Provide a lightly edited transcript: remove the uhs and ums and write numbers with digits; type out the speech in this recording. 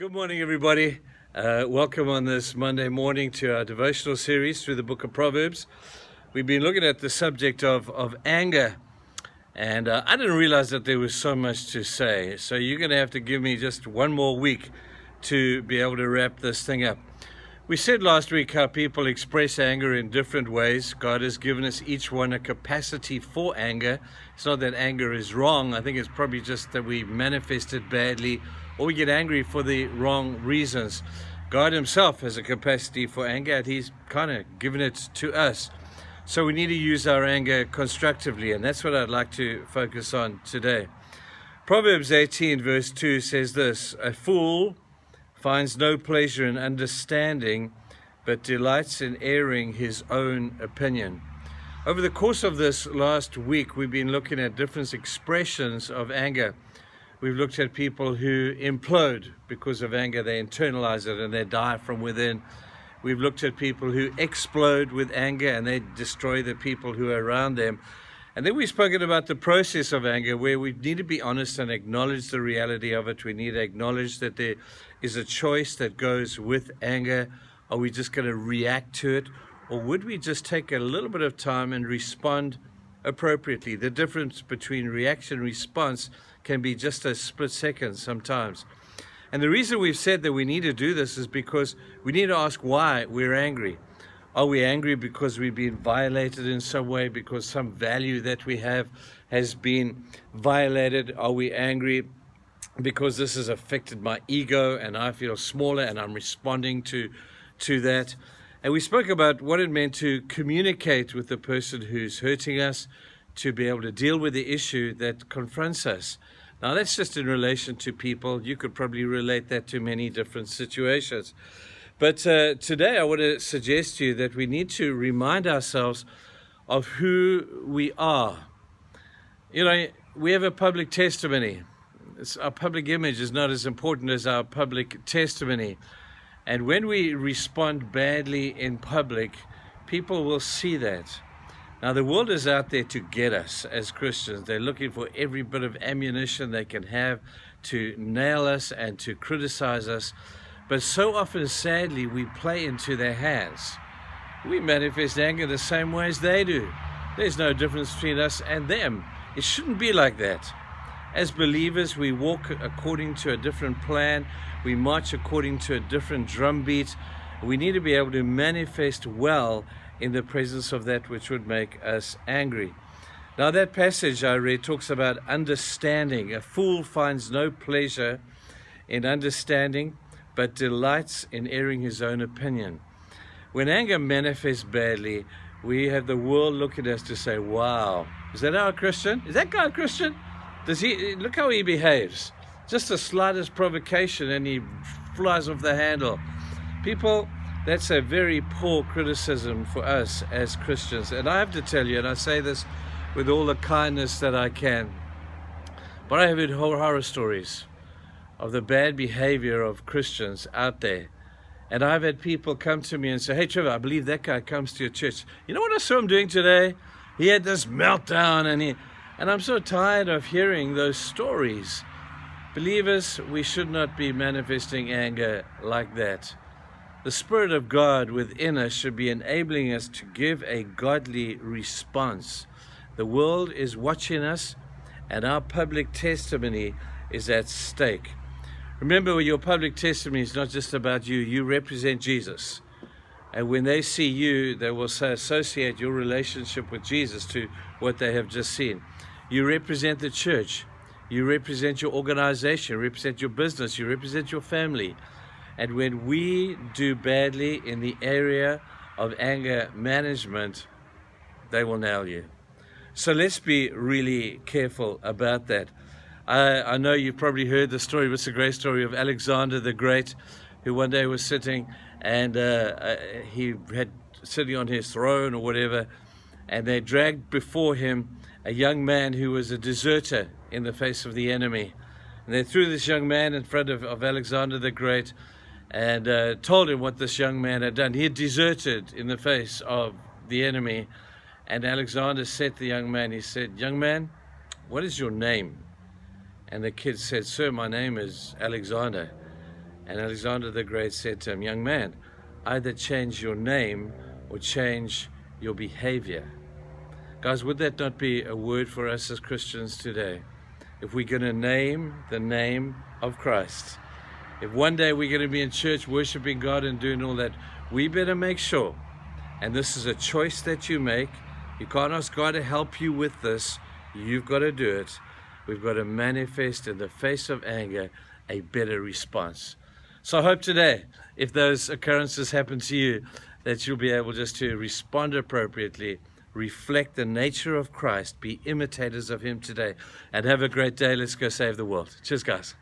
Good morning, everybody. Welcome on this Monday morning to our devotional series through the book of Proverbs. We've been looking at the subject of anger, and I didn't realize that there was so much to say. So you're going to have to give me just one more week to be able to wrap this thing up. We said last week how people express anger in different ways. God has given us each one a capacity for anger. It's not that anger is wrong. I think it's probably just that we manifest it badly or we get angry for the wrong reasons. God himself has a capacity for anger, and he's kind of given it to us. So we need to use our anger constructively, and that's what I'd like to focus on today. Proverbs 18 verse 2 says this: "A fool finds no pleasure in understanding, but delights in airing his own opinion." Over the course of this last week, we've been looking at different expressions of anger. We've looked at people who implode because of anger. They internalize it and they die from within. We've looked at people who explode with anger and they destroy the people who are around them. And then we've spoken about the process of anger, where we need to be honest and acknowledge the reality of it. We need to acknowledge that there is a choice that goes with anger. Are we just going to react to it? Or would we just take a little bit of time and respond appropriately? The difference between reaction and response can be just a split second sometimes. And the reason we've said that we need to do this is because we need to ask why we're angry. Are we angry because we've been violated in some way, because some value that we have has been violated? Are we angry because this has affected my ego and I feel smaller and I'm responding to that? And we spoke about what it meant to communicate with the person who's hurting us, to be able to deal with the issue that confronts us. Now, that's just in relation to people. You could probably relate that to many different situations. But today I want to suggest to you that we need to remind ourselves of who we are. You know, we have a public testimony. Our public image is not as important as our public testimony. And when we respond badly in public, people will see that. Now, the world is out there to get us as Christians. They're looking for every bit of ammunition they can have to nail us and to criticize us. But so often, sadly, we play into their hands. We manifest anger the same way as they do. There's no difference between us and them. It shouldn't be like that. As believers, we walk according to a different plan. We march according to a different drumbeat. We need to be able to manifest well in the presence of that which would make us angry. Now, that passage I read talks about understanding. A fool finds no pleasure in understanding, but delights in airing his own opinion. When anger manifests badly, we have the world look at us to say, wow, is that our Christian? Is that guy a Christian? Look how he behaves. Just the slightest provocation and he flies off the handle. People, that's a very poor criticism for us as Christians. And I have to tell you, and I say this with all the kindness that I can, but I have heard horror stories of the bad behavior of Christians out there. And I've had people come to me and say, "Hey, Trevor, I believe that guy comes to your church. You know what I saw him doing today? He had this meltdown and I'm so tired of hearing those stories." Believers, we should not be manifesting anger like that. The Spirit of God within us should be enabling us to give a godly response. The world is watching us, and our public testimony is at stake. Remember, your public testimony is not just about you. You represent Jesus. And when they see you, they will associate your relationship with Jesus to what they have just seen. You represent the church. You represent your organization. You represent your business. You represent your family. And when we do badly in the area of anger management, they will nail you. So let's be really careful about that. I know you've probably heard the story, but it's a great story of Alexander the Great, who one day was sitting and he had sitting on his throne or whatever, and they dragged before him a young man who was a deserter in the face of the enemy. And they threw this young man in front of Alexander the Great and told him what this young man had done. He had deserted in the face of the enemy. And Alexander said to the young man, he said, "Young man, what is your name?" And the kid said, "Sir, my name is Alexander." And Alexander the Great said to him, young man, either change your name or change your behavior. Guys, would that not be a word for us as Christians today? If we're going to name the name of Christ, if one day we're going to be in church worshiping God and doing all that, we better make sure, and this is a choice that you make, you can't ask God to help you with this, you've got to do it. We've got to manifest in the face of anger a better response. So I hope today, if those occurrences happen to you, that you'll be able just to respond appropriately, reflect the nature of Christ, be imitators of Him today, and have a great day. Let's go save the world. Cheers, guys.